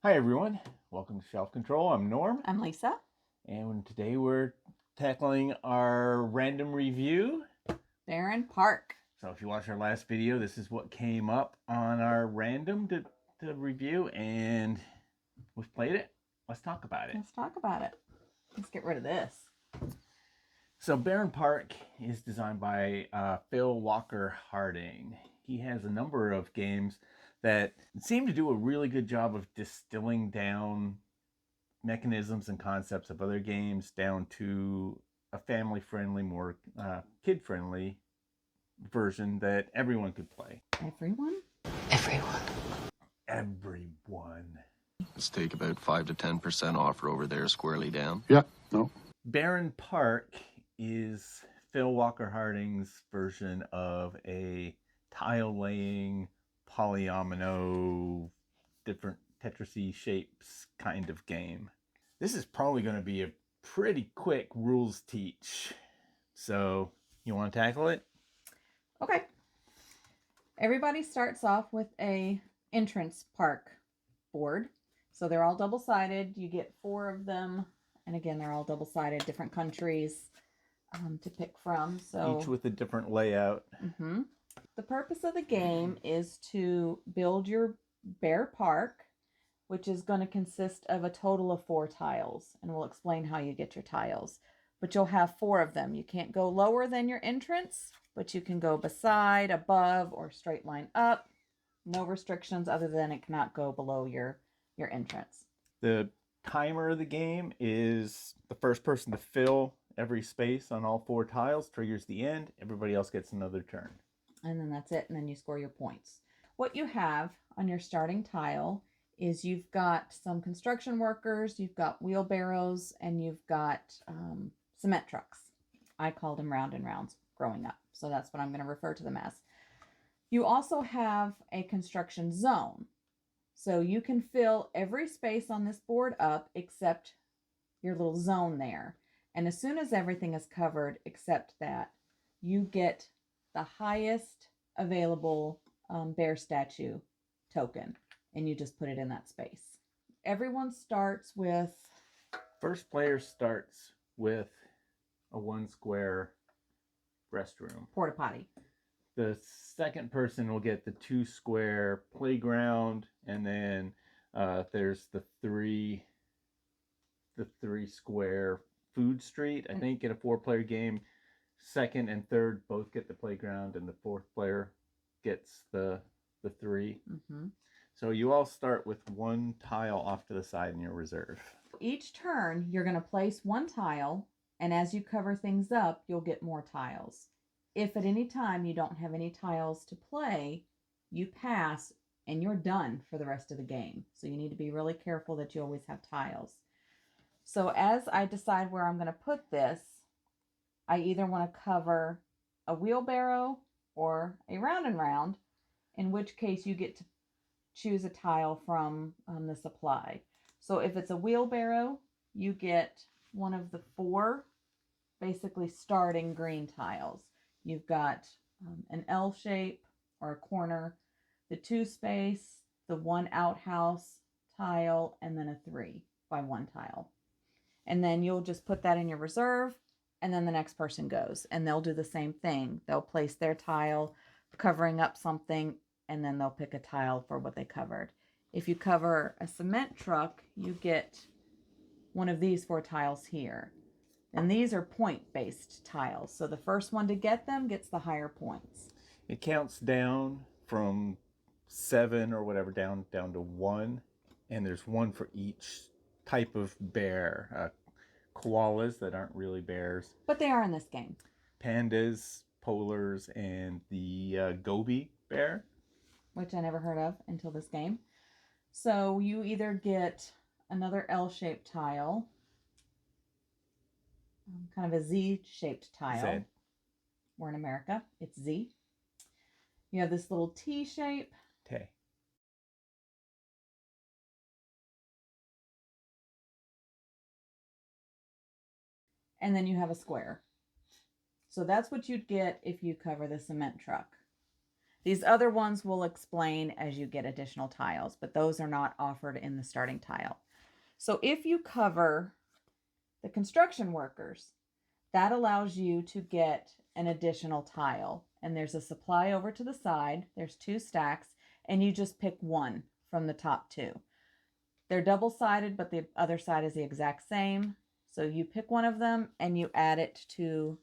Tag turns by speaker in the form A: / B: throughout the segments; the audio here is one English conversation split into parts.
A: Hi everyone, welcome to Shelf Control. I'm Norm,
B: I'm Lisa.
A: and today we're tackling our random review.
B: Bärenpark.
A: So if you watched our last video, this is what came up on our random to review, and we've played it. Let's talk about it.
B: Let's talk about it. Let's get rid of this.
A: So Bärenpark is designed by Phil Walker Harding. He has a number of games that seem to do a really good job of distilling down mechanisms and concepts of other games down to a family-friendly, more kid-friendly version that everyone could play.
B: Everyone?
A: Everyone.
C: Let's take about 5 to 10% offer over there, squarely down.
D: Yeah, no.
A: Bärenpark is Phil Walker Harding's version of a tile-laying, polyomino, different Tetris-y shapes kind of game. This is probably going to be a pretty quick rules teach. So, you want to tackle it?
B: Okay. Everybody starts off with a entrance park board. So they're all double-sided. You get 4 of them. And again, they're all double-sided, different countries to pick from. So
A: each with a different layout.
B: The purpose of the game is to build your bear park, which is going to consist of a total of 4 tiles. And we'll explain how you get your tiles. But you'll have 4 of them. You can't go lower than your entrance, but you can go beside, above, or straight line up. No restrictions other than it cannot go below your entrance.
A: The timer of the game is the first person to fill every space on all 4 tiles triggers the end. Everybody else gets another turn.
B: And then that's it, and then you score your points. What you have on your starting tile is you've got some construction workers, you've got wheelbarrows, and you've got cement trucks. I called them round and rounds growing up, so that's what I'm going to refer to them as. You also have a construction zone. So you can fill every space on this board up except your little zone there. And as soon as everything is covered except that, you get the highest available bear statue token, and you just put it in that space. Everyone starts with...
A: First player starts with a 1 square restroom.
B: Porta potty.
A: The second person will get the 2 square playground, and then there's the 3 square food street. I think in a 4-player game, second and third both get the playground, and the 4th player gets the 3. So you all start with 1 tile off to the side in your reserve.
B: Each turn, you're going to place 1 tile, and as you cover things up, you'll get more tiles. If at any time you don't have any tiles to play, you pass and you're done for the rest of the game. So you need to be really careful that you always have tiles. So as I decide where I'm going to put this, I either want to cover a wheelbarrow or a round and round, in which case you get to choose a tile from the supply. So if it's a wheelbarrow, you get one of the 4 basically starting green tiles. You've got an L shape or a corner, the 2 space, the 1 outhouse tile, and then a 3 by 1 tile. And then you'll just put that in your reserve, and then the next person goes, and they'll do the same thing. They'll place their tile covering up something, and then they'll pick a tile for what they covered. If you cover a cement truck, you get one of these 4 tiles here. And these are point-based tiles. So the first one to get them gets the higher points.
A: It counts down from 7 or whatever down to 1. And there's 1 for each type of bear. Koalas that aren't really bears.
B: But they are in this game.
A: Pandas, polars, and the goby bear.
B: Which I never heard of until this game. So you either get another L-shaped tile, kind of a Z-shaped tile.
A: Z.
B: We're in America. It's Z. You have this little T shape.
A: T.
B: And then you have a square. So that's what you'd get if you cover the cement truck. These other ones will explain as you get additional tiles, but those are not offered in the starting tile. So if you cover the construction workers, that allows you to get an additional tile. And there's a supply over to the side. There's 2 stacks, and you just pick one from the top 2. They're double-sided, but the other side is the exact same. So you pick one of them and you add it to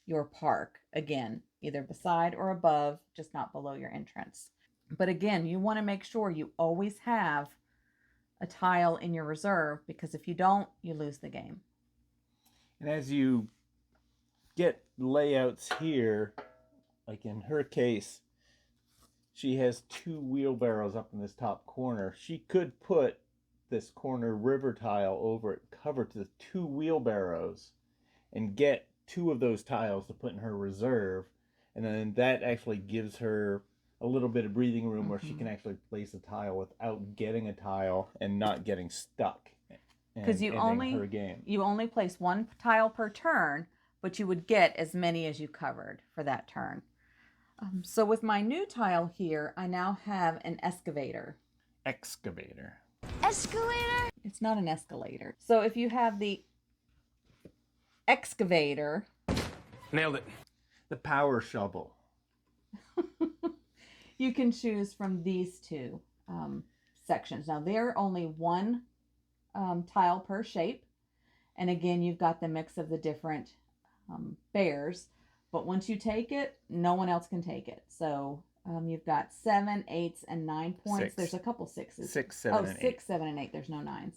B: your park. Again, either beside or above, just not below your entrance. But again, you want to make sure you always have a tile in your reserve, because if you don't, you lose the game.
A: And as you get layouts here, like in her case, she has 2 wheelbarrows up in this top corner. She could put this corner river tile over it, cover to the 2 wheelbarrows, and get 2 of those tiles to put in her reserve. And then that actually gives her a little bit of breathing room where she can actually place a tile without getting a tile and not getting stuck.
B: Because you only place 1 tile per turn, but you would get as many as you covered for that turn. So with my new tile here, I now have an excavator.
A: Excavator.
D: Escalator?
B: It's not an escalator. So if you have the excavator.
D: Nailed it.
A: The power shovel.
B: You can choose from these 2 sections. Now they're only 1 tile per shape. And again, you've got the mix of the different bears. But once you take it, no one else can take it. So you've got 7, 8s, and 9 points.
A: 6.
B: There's a couple 6s.
A: 6, 7, and 8.
B: 6, 7, and 8. There's no 9s.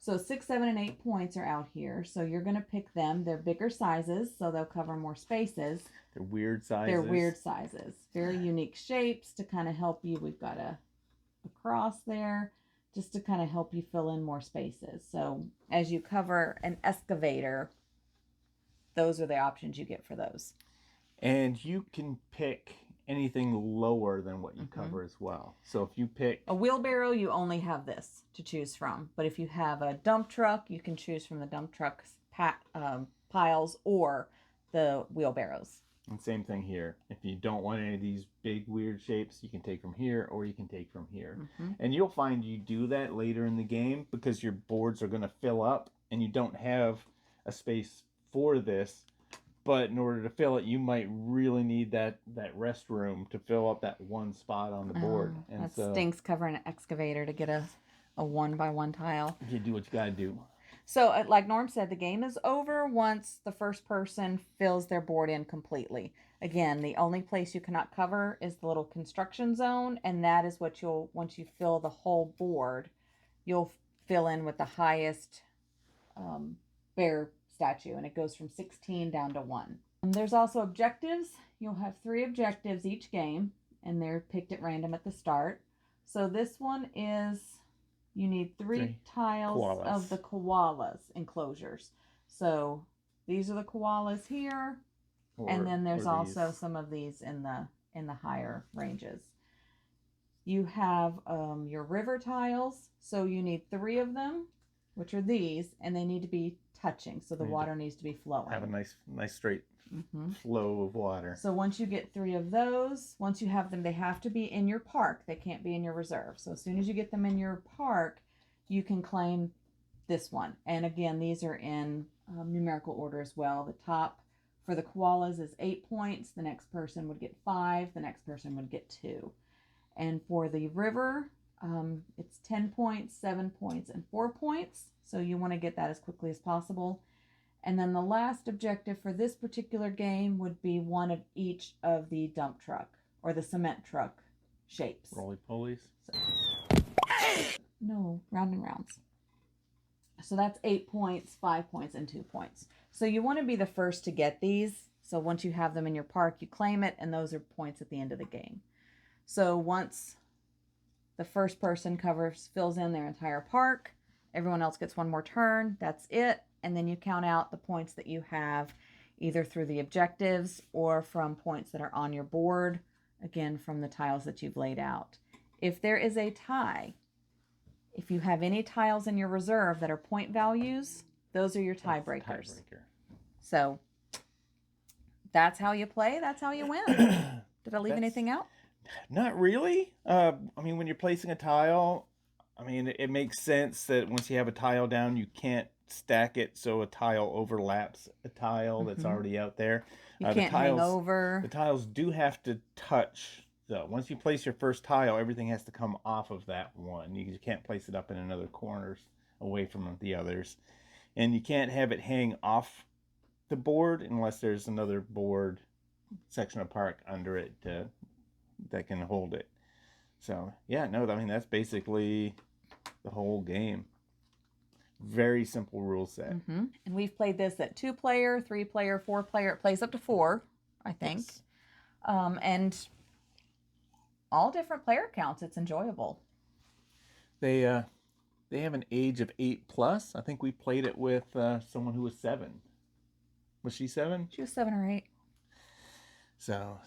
B: So 6, 7, and 8 points are out here. So you're going to pick them. They're bigger sizes, so they'll cover more spaces.
A: They're weird sizes.
B: They're weird sizes. Very unique shapes to kind of help you. We've got a cross there just to kind of help you fill in more spaces. So as you cover an excavator, those are the options you get for those.
A: And you can pick anything lower than what you cover as well. So if you pick
B: a wheelbarrow, you only have this to choose from. But if you have a dump truck, you can choose from the dump truck's piles or the wheelbarrows.
A: And same thing here. If you don't want any of these big weird shapes, you can take from here or you can take from here. And you'll find you do that later in the game because your boards are going to fill up and you don't have a space for this. But in order to fill it, you might really need that restroom to fill up that one spot on the board. And
B: that
A: so
B: stinks covering an excavator to get a 1-by-1 tile.
A: you do what you got to do.
B: So like Norm said, the game is over once the first person fills their board in completely. Again, the only place you cannot cover is the little construction zone. And that is what once you fill the whole board, you'll fill in with the highest bear statue, and it goes from 16 down to 1. And there's also objectives. You'll have 3 objectives each game, and they're picked at random at the start. So this one is you need 3 tiles
A: koalas.
B: of the koalas enclosures. So these are the koalas here, and then there's also some of these in the higher ranges. You have your river tiles, so you need 3 of them, which are these, and they need to be touching, so the water needs to be flowing.
A: Have a nice straight flow of water.
B: So once you get 3 of those, once you have them, they have to be in your park. They can't be in your reserve. So as soon as you get them in your park, you can claim this one. And again, these are in numerical order as well. The top for the koalas is 8 points. The next person would get 5. The next person would get 2. And for the river, it's 10 points, 7 points, and 4 points. So you want to get that as quickly as possible. And then the last objective for this particular game would be 1 of each of the dump truck or the cement truck shapes.
A: Roly-polies?
B: No, round and rounds. So that's 8 points, 5 points, and 2 points. So you want to be the first to get these. So once you have them in your park, you claim it, and those are points at the end of the game. So once the first person fills in their entire park, everyone else gets 1 more turn. That's it. And then you count out the points that you have either through the objectives or from points that are on your board, again, from the tiles that you've laid out. If there is a tie, if you have any tiles in your reserve that are point values, those are your tiebreakers. So that's how you play. That's how you win. Did I leave anything out?
A: Not really. I mean, when you're placing a tile, I mean, it makes sense that once you have a tile down, you can't stack it so a tile overlaps a tile that's
B: Mm-hmm.
A: already out there.
B: You
A: The
B: can't hang
A: tiles,
B: over.
A: the tiles do have to touch. Though once you place your first tile, everything has to come off of that one. You can't place it up in another corners away from the others, and you can't have it hang off the board unless there's another board section of park under it that can hold it. So yeah, no, I mean that's basically the whole game. Very simple rule set.
B: Mm-hmm. And we've played this at 2-player, 3-player, 4-player. It plays up to 4, I think.
A: Yes.
B: And all different player counts. It's enjoyable.
A: They have an age of 8+. I think we played it with someone who was 7. Was she 7?
B: She was 7 or 8.
A: So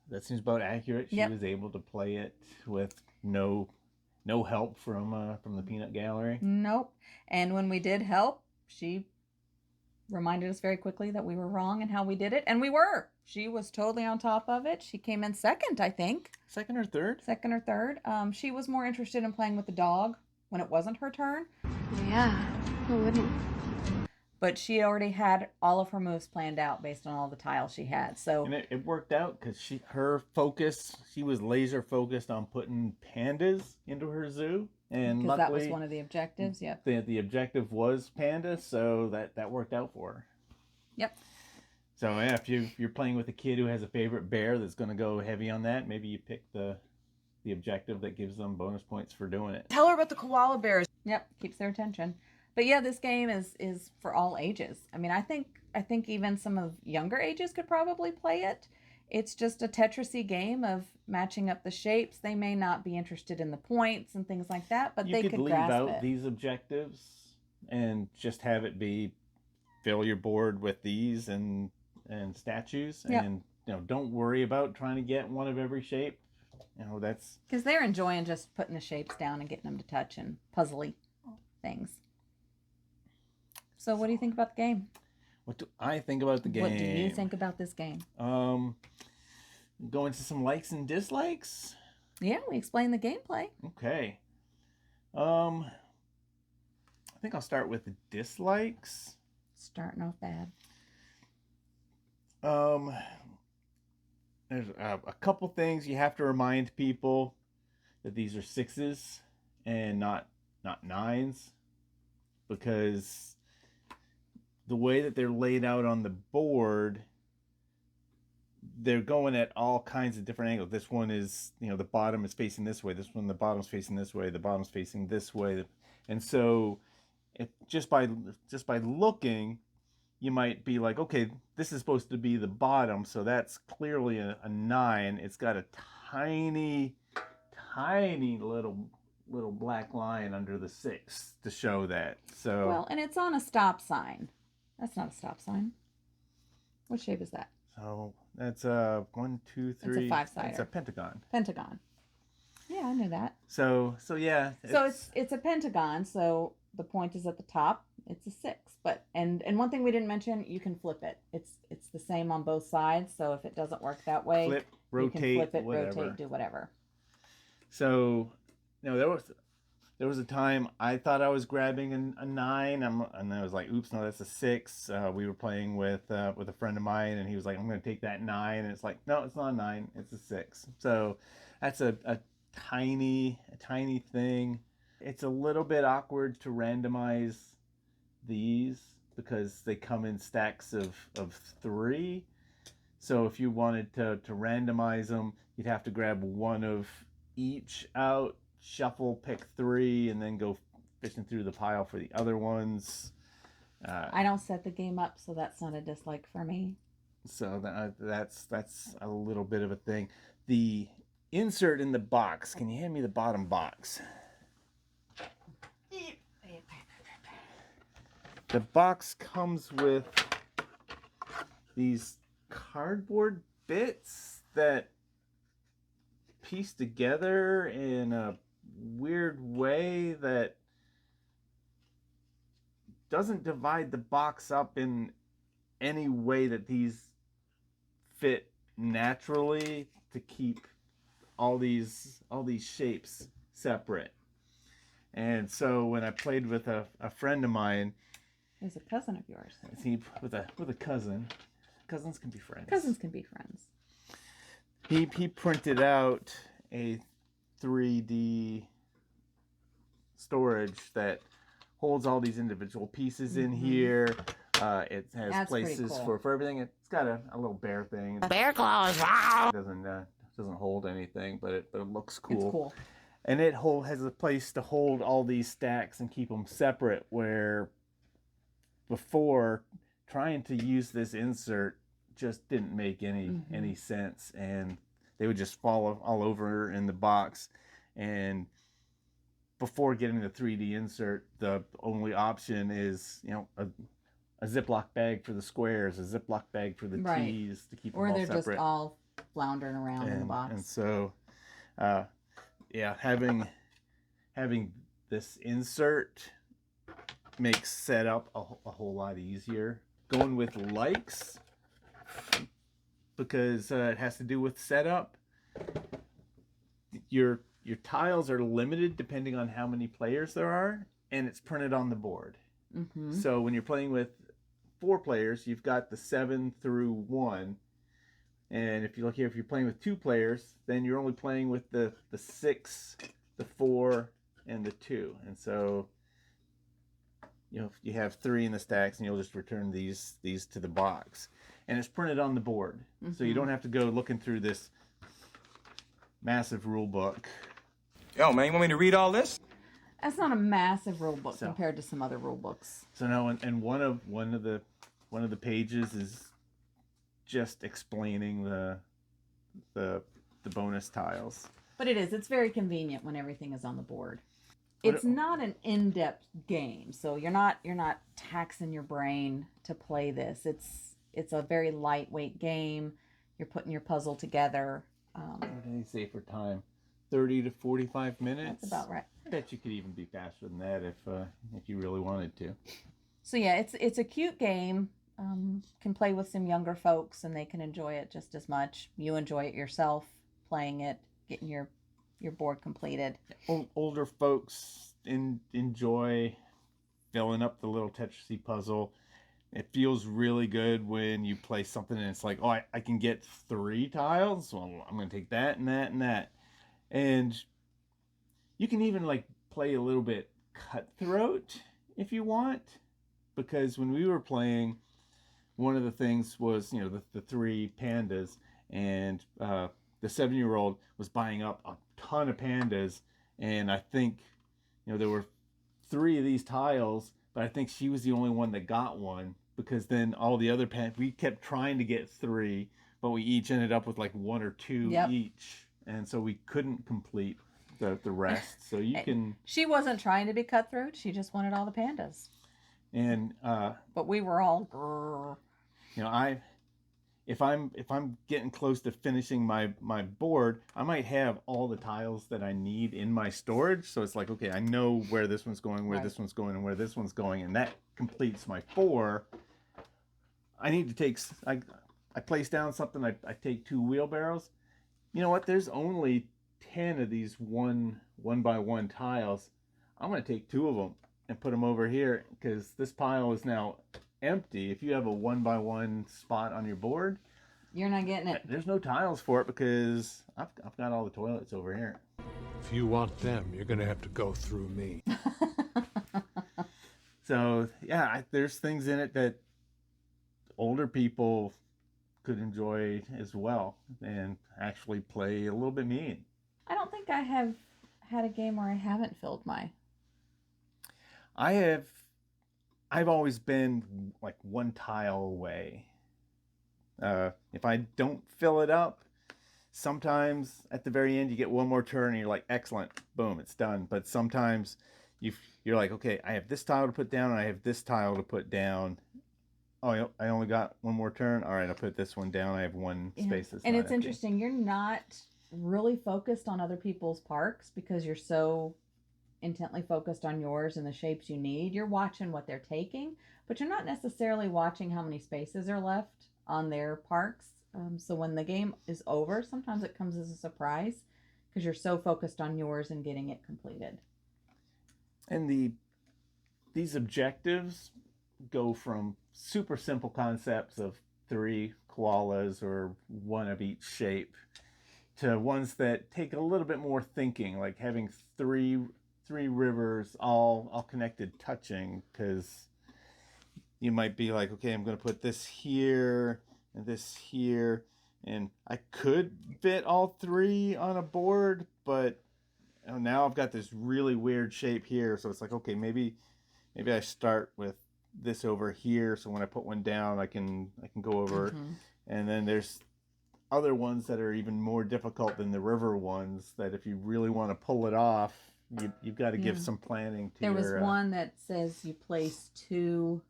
A: that seems about accurate. She
B: Yep.
A: was able to play it with no help from the peanut gallery.
B: Nope. And when we did help, she reminded us very quickly that we were wrong in how we did it, and we were. She was totally on top of it. She came in second, I think.
A: Second or third?
B: Second or third. She was more interested in playing with the dog when it wasn't her turn.
D: Yeah, who wouldn't?
B: But she already had all of her moves planned out based on all the tiles she had. So
A: And it worked out because she was laser focused on putting pandas into her zoo, and
B: because that
A: luckily
B: was one of the objectives. Yep.
A: the objective was panda, so that worked out for her.
B: Yep.
A: So yeah, if you're playing with a kid who has a favorite bear that's going to go heavy on that, maybe you pick the objective that gives them bonus points for doing it.
B: Tell her about the koala bears. Yep, keeps their attention. But yeah, this game is for all ages. I mean, I think even some of younger ages could probably play it. It's just a Tetris-y game of matching up the shapes. They may not be interested in the points and things like that, but
A: You
B: they
A: could
B: could
A: leave
B: grasp
A: out
B: it.
A: these objectives and just have it be fill your board with these and statues,
B: Yep.
A: and don't worry about trying to get one of every shape. That's
B: Because they're enjoying just putting the shapes down and getting them to touch and puzzly things. So what do you think about the game?
A: what do I think about the game.
B: What do you think about this game?
A: Go into some likes and dislikes.
B: Yeah, we explained the gameplay.
A: Okay. I think I'll start with the dislikes.
B: Starting off bad.
A: There's a couple things you have to remind people that these are 6s and not 9s, because the way that they're laid out on the board, they're going at all kinds of different angles. This one is, the bottom is facing this way. This one, the bottom's facing this way. The bottom's facing this way. And so, just by looking, you might be like, okay, this is supposed to be the bottom, so that's clearly a 9. It's got a tiny little black line under the 6 to show that. So
B: Well, and it's on a stop sign. That's not a stop sign. What shape is that?
A: So that's a 1, 2, 3.
B: It's a 5-sider.
A: It's a pentagon.
B: Pentagon. Yeah, I knew that.
A: So yeah.
B: So it's a pentagon. So the point is at the top. It's a 6. But and one thing we didn't mention, you can flip it. It's the same on both sides. So if it doesn't work that way,
A: flip, rotate,
B: you can flip it,
A: whatever.
B: rotate, do whatever.
A: So there was a time I thought I was grabbing a 9, and I was like, oops, no, that's a 6. We were playing with a friend of mine, and he was like, I'm going to take that 9, and it's like, no, it's not a 9, it's a 6. So that's a tiny thing. It's a little bit awkward to randomize these because they come in stacks of 3. So if you wanted to randomize them, you'd have to grab one of each out, shuffle, pick 3, and then go fishing through the pile for the other ones.
B: I don't set the game up, so that's not a dislike for me.
A: So that's a little bit of a thing. The insert in the box. Can you hand me the bottom box? The box comes with these cardboard bits that piece together in a weird way that doesn't divide the box up in any way that these fit naturally to keep all these shapes separate. And so when I played with a friend of mine,
B: He's a cousin of yours.
A: with a cousin. Cousins can be friends.
B: Cousins can be friends.
A: He printed out a 3D storage that holds all these individual pieces in here. It has
B: That's
A: places
B: cool.
A: for everything. It's got a little bear thing.
E: Bear claws, wow!
A: It doesn't hold anything, but it looks cool.
B: It's cool.
A: And it has a place to hold all these stacks and keep them separate, where before trying to use this insert just didn't make any sense, and they would just fall all over in the box. And before getting the 3D insert, the only option is, a Ziploc bag for the squares, a Ziploc bag for the T's to keep them all separate. Or
B: they're just all floundering around in the box.
A: And so, having this insert makes setup a whole lot easier. Going with likes, because it has to do with setup. Your tiles are limited depending on how many players there are, and it's printed on the board.
B: Mm-hmm.
A: So when you're playing with 4 players, you've got the 7 through 1. And if you look here, if you're playing with 2 players, then you're only playing with the 6, the 4, and the 2. And so, you have 3 in the stacks, and you'll just return these to the box. And it's printed on the board. Mm-hmm. So you don't have to go looking through this massive rule book.
F: Yo, man, you want me to read all this?
B: That's not a massive rule book compared to some other rule books.
A: So no, and one of the pages is just explaining the bonus tiles.
B: But it's very convenient when everything is on the board. It's not an in-depth game, so you're not taxing your brain to play this. It's a very lightweight game. You're putting your puzzle together.
A: What did they say for time? 30 to 45 minutes.
B: That's about right.
A: I bet you could even be faster than that if you really wanted to.
B: So yeah, it's a cute game. Can play with some younger folks, and they can enjoy it just as much. You enjoy it yourself, playing it, getting your board completed.
A: Older folks enjoy filling up the little Tetris puzzle. It feels really good when you play something and it's like, oh, I can get 3 tiles. Well, I'm going to take that and that and that. And you can even play a little bit cutthroat if you want. Because when we were playing, one of the things was, the 3 pandas, and the 7-year-old was buying up a ton of pandas, and I think, there were 3 of these tiles, but I think she was the only one that got one, because then all the other we kept trying to get 3, but we each ended up with 1 or 2 each, and so we couldn't complete the rest. So you can.
B: She wasn't trying to be cutthroat. She just wanted all the pandas.
A: And
B: but we were all.
A: If I'm getting close to finishing my board, I might have all the tiles that I need in my storage. So it's like, okay, I know where this one's going, where this one's going, and where this one's going, and that completes my 4. I need to take. I place down something. I take 2 wheelbarrows. You know what? There's only 10 of these one by one tiles. I'm going to take 2 of them and put them over here, because this pile is now empty. If you have a 1 by 1 spot on your board,
B: you're not getting it.
A: There's no tiles for it, because I've got all the toilets over here.
G: If you want them, you're going to have to go through me.
A: So yeah, there's things in it that older people could enjoy as well, and actually play a little bit mean.
B: I don't think I have had a game where I haven't filled my.
A: I've always been 1 tile away. If I don't fill it up, sometimes at the very end you get one more turn and you're like, excellent, boom, it's done. But sometimes you're like, okay, I have this tile to put down and I have this tile to put down. Oh, I only got 1 more turn. All right, I'll put this one down. I have 1 space that's
B: and
A: not
B: it's
A: empty.
B: Interesting. You're not really focused on other people's parks because you're so intently focused on yours and the shapes you need. You're watching what they're taking, but you're not necessarily watching how many spaces are left on their parks. So when the game is over, sometimes it comes as a surprise. because you're so focused on yours and getting it completed.
A: And these objectives go from super simple concepts of 3 koalas or one of each shape to ones that take a little bit more thinking, like having three rivers all connected, touching, because you might be like, okay, I'm going to put this here and this here, and I could fit all 3 on a board, but now I've got this really weird shape here, so it's like, okay, maybe I start with this over here, so when I put one down, I can go over. And then there's other ones that are even more difficult than the river ones, that if you really want to pull it off, you've got to give some planning to
B: There was one that says you place 2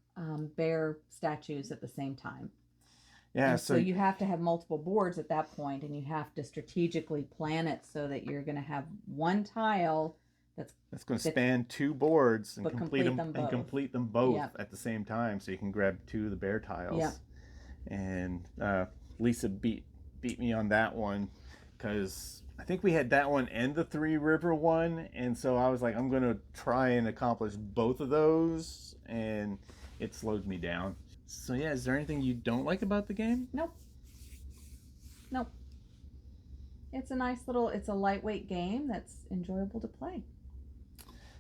B: bear statues at the same time.
A: Yeah,
B: and so you have to have multiple boards at that point, and you have to strategically plan it so that you're going to have one tile that's
A: going to span 2 boards and
B: but
A: complete them both
B: Yep.
A: at the same time, so you can grab 2 of the bear tiles.
B: Yep.
A: And Lisa beat me on that one, because I think we had that one and the 3 river one, and so I was like, I'm going to try and accomplish both of those, and it slowed me down. So yeah, is there anything you don't like about the game?
B: Nope. It's a nice little, it's a lightweight game that's enjoyable to play.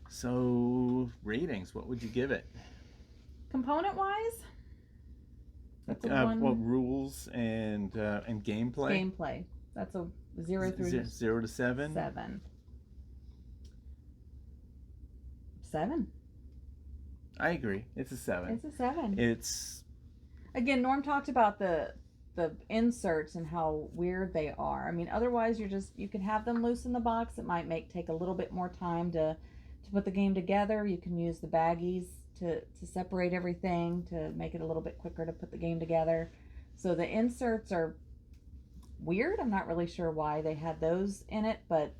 A: So ratings, what would you give it?
B: Component wise, that's a
A: What rules and gameplay?
B: Gameplay. That's a 0 through
A: 0 to 7.
B: 7.
A: I agree. It's a 7.
B: It's a 7.
A: It's
B: Again, Norm talked about the inserts and how weird they are. I mean, otherwise you can have them loose in the box. It might take a little bit more time to put the game together. You can use the baggies to separate everything, to make it a little bit quicker to put the game together. So the inserts are weird. I'm not really sure why they had those in it, but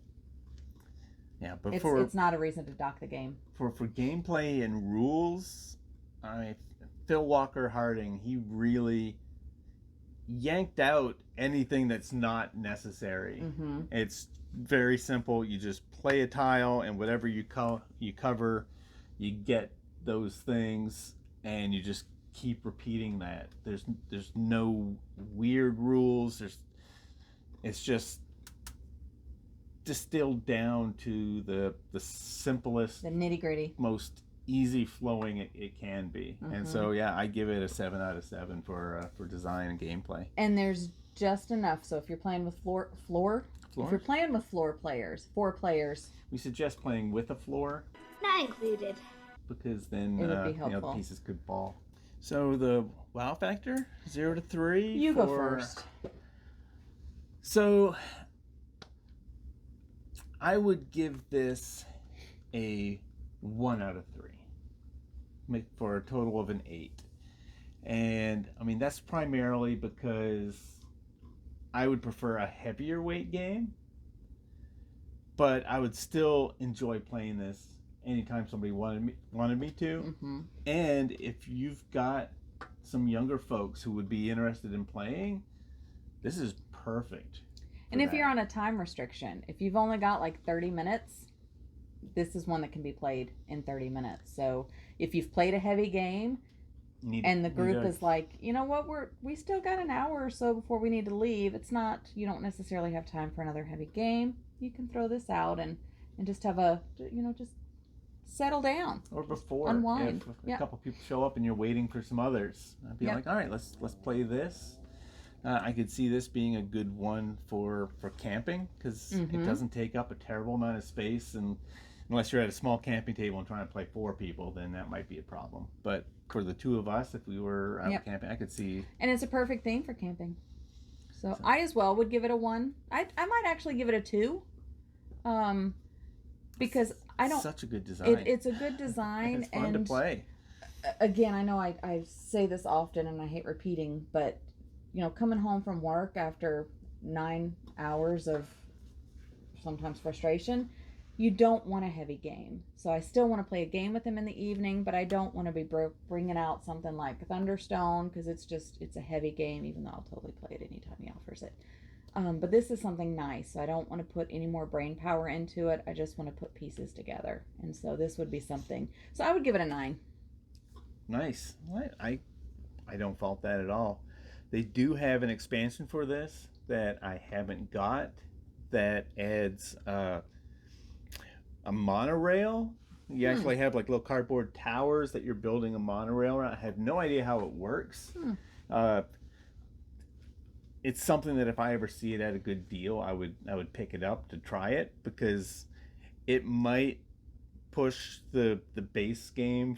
A: yeah, but
B: it's not a reason to dock the game.
A: For gameplay and rules, Phil Walker Harding, he really yanked out anything that's not necessary. It's very simple. You just play a tile, and whatever you cover, you get those things, and you just keep repeating that. There's no weird rules. It's just distilled down to the simplest,
B: The nitty-gritty.
A: most easy flowing it can be. And so yeah, I give it a 7 out of 7 for design and gameplay.
B: And there's just enough. So if you're playing with if you're playing with 4 players,
A: we suggest playing with a floor,
D: Not included.
A: because then
B: It would be
A: the
B: helpful.
A: pieces could fall. So the wow factor, 0 to 3.
B: you go first.
A: So I would give this a 1 out of 3, for a total of an 8. And I mean, that's primarily because I would prefer a heavier weight game, but I would still enjoy playing this anytime somebody wanted me to. And if you've got some younger folks who would be interested in playing, this is perfect.
B: And if you're on a time restriction, if you've only got like 30 minutes, this is one that can be played in 30 minutes. So if you've played a heavy game and the group is like, you know what, we still got an hour or so before we need to leave, you don't necessarily have time for another heavy game. You can throw this out and just have just settle down.
A: Or before,
B: unwind.
A: if a couple people show up and you're waiting for some others, I'd be like, all right, let's play this. I could see this being a good one for camping, because it doesn't take up a terrible amount of space, and unless you're at a small camping table and trying to play 4 people, then that might be a problem. But for the 2 of us, if we were out camping, I could see.
B: And it's a perfect theme for camping. So I as well would give it a 1. I might actually give it a 2, because I don't.
A: Such a good design.
B: It's a good design.
A: It's fun to play.
B: Again, I know I say this often, and I hate repeating, but coming home from work after 9 hours of sometimes frustration, you don't want a heavy game. So I still want to play a game with them in the evening, but I don't want to be bringing out something like Thunderstone, because it's a heavy game, even though I'll totally play it anytime he offers it. But this is something nice. So I don't want to put any more brain power into it. I just want to put pieces together. And so this would be something. So I would give it a 9.
A: Nice. I don't fault that at all. They do have an expansion for this that I haven't got that adds a monorail. You actually have like little cardboard towers that you're building a monorail around. I have no idea how it works. It's something that if I ever see it at a good deal, I would pick it up to try it, because it might push the base game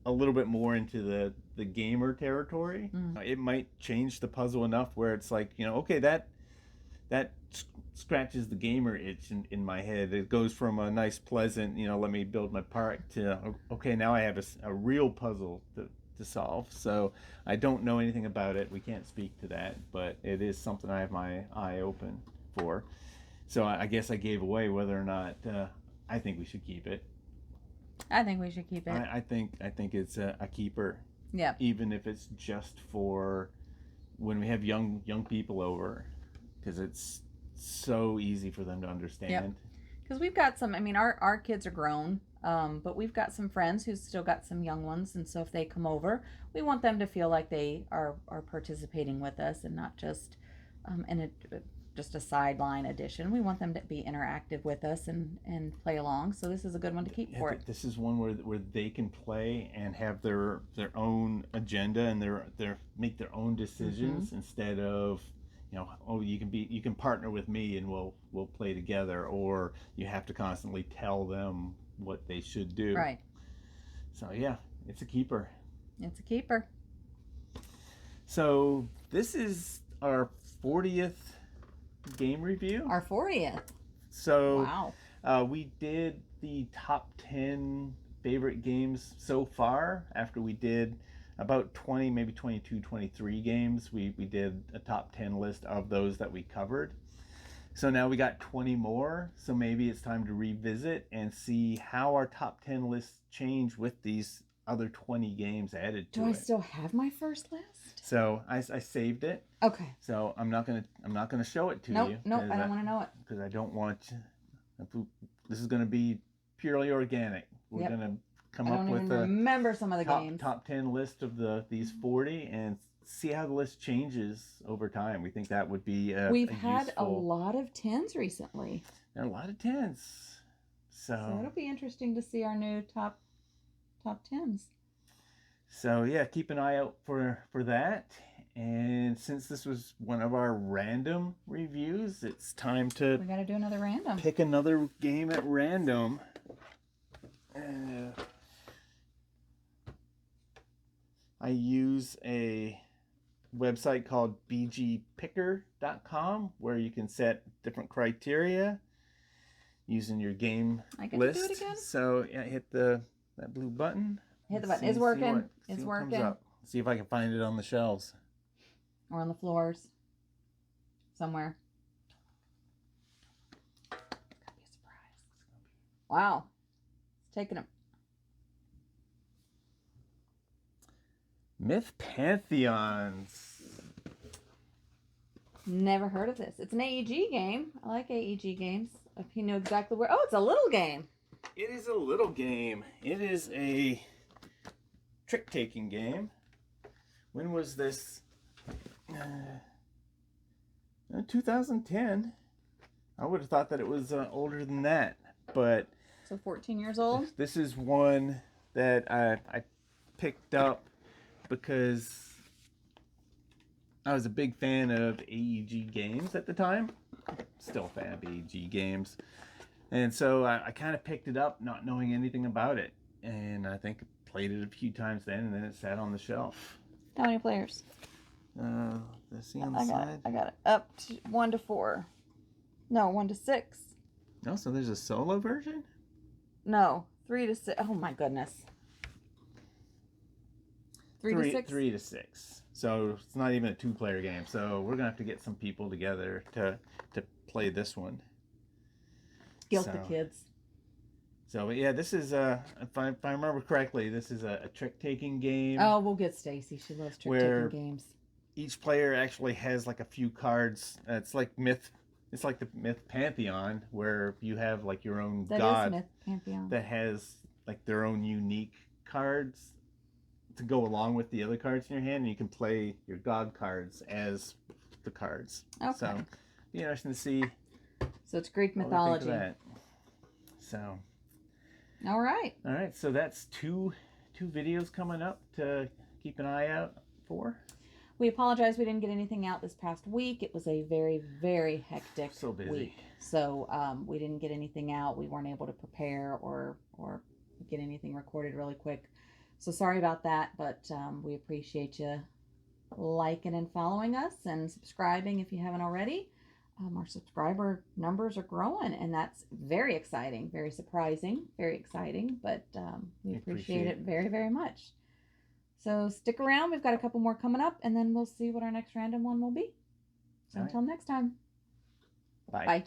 A: a little bit more into the gamer territory. It might change the puzzle enough where it's like, okay, that scratches the gamer itch in my head. It goes from a nice, pleasant, let me build my park, to, okay, now I have a real puzzle to solve. So I don't know anything about it. We can't speak to that, but it is something I have my eye open for. So I guess I gave away whether or not I think we should keep it.
B: I think we should keep it.
A: I think it's a keeper.
B: Yeah.
A: Even if it's just for when we have young people over, because it's so easy for them to understand.
B: Because we've got some, our kids are grown, but we've got some friends who's still got some young ones, and so if they come over, we want them to feel like they are participating with us and not just just a sideline addition. We want them to be interactive with us and play along. So this is a good one to keep for it.
A: This is one where they can play and have their own agenda and their make their own decisions, instead of you can partner with me and we'll play together, or you have to constantly tell them what they should do.
B: Right.
A: So yeah, it's a keeper.
B: It's a keeper.
A: So this is our 40th game review.
B: Our 40th.
A: So
B: wow.
A: We did the top 10 favorite games so far. After we did about 20, maybe 22, 23 games, we did a top 10 list of those that we covered. So now we got 20 more, so maybe it's time to revisit and see how our top 10 lists change with these other 20 games added to it.
B: Do I still have my first list?
A: So I saved it.
B: Okay.
A: So I'm not gonna show it to you.
B: Nope, I don't want to know it.
A: Because I don't want. This is gonna be purely organic. We're gonna come up with a
B: remember some of the games.
A: Top 10 list of these 40 and see how the list changes over time. We think that would be
B: We've had a lot of 10s recently.
A: There are a lot of 10s. So
B: it'll be interesting to see our new top 10s.
A: So yeah, keep an eye out for that. And since this was one of our random reviews, it's time to
B: we gotta do another random.
A: Pick another game at random. I use a website called bgpicker.com where you can set different criteria using your game list.
B: To do it again?
A: So yeah, hit that blue button.
B: Hit the button. It's working. It's working.
A: See if I can find it on the shelves.
B: Or on the floors. Somewhere. Gotta be a surprise. Wow. It's taking a
A: Myth Pantheons.
B: Never heard of this. It's an AEG game. I like AEG games. If you know exactly where. Oh, it's a little game.
A: It is a little game. It is a trick-taking game. When was this? 2010. I would have thought that it was older than that, but
B: so 14 years old.
A: This is one that I picked up because I was a big fan of AEG games at the time. Still a fan of AEG games, and so I kind of picked it up, not knowing anything about it, and I think played it a few times then, and then it sat on the shelf.
B: How many players?
A: Let's see on the side.
B: I got it. Up to 1 to 4. No, 1 to 6.
A: No, so there's a solo version?
B: No, 3 to 6. Oh my goodness. 3 to 6?
A: 3 to 6. So it's not even a 2-player game. So we're gonna have to get some people together to play this one.
B: Guilt the kids.
A: So yeah, this is if I remember correctly, this is a trick-taking game.
B: Oh, we'll get Stacy. She loves trick-taking games.
A: each player actually has like a few cards. It's like myth. It's like the myth pantheon where you have like your own
B: That is
A: god
B: Myth Pantheon.
A: that has like their own unique cards to go along with the other cards in your hand, and you can play your god cards as the cards.
B: Okay.
A: So, be interesting to see.
B: So it's Greek
A: what we think
B: mythology.
A: of that. So,
B: All right.
A: all right. So that's two videos coming up to keep an eye out for.
B: We apologize we didn't get anything out this past week. It was a very, very hectic
A: So busy.
B: week. So we didn't get anything out. We weren't able to prepare or get anything recorded really quick. So sorry about that, but we appreciate you liking and following us and subscribing if you haven't already. Our subscriber numbers are growing, and that's very exciting, very surprising, very exciting, but we appreciate it very, very much. So stick around. We've got a couple more coming up, and then we'll see what our next random one will be. So
A: All right.
B: until next time.
A: Bye.
B: Bye.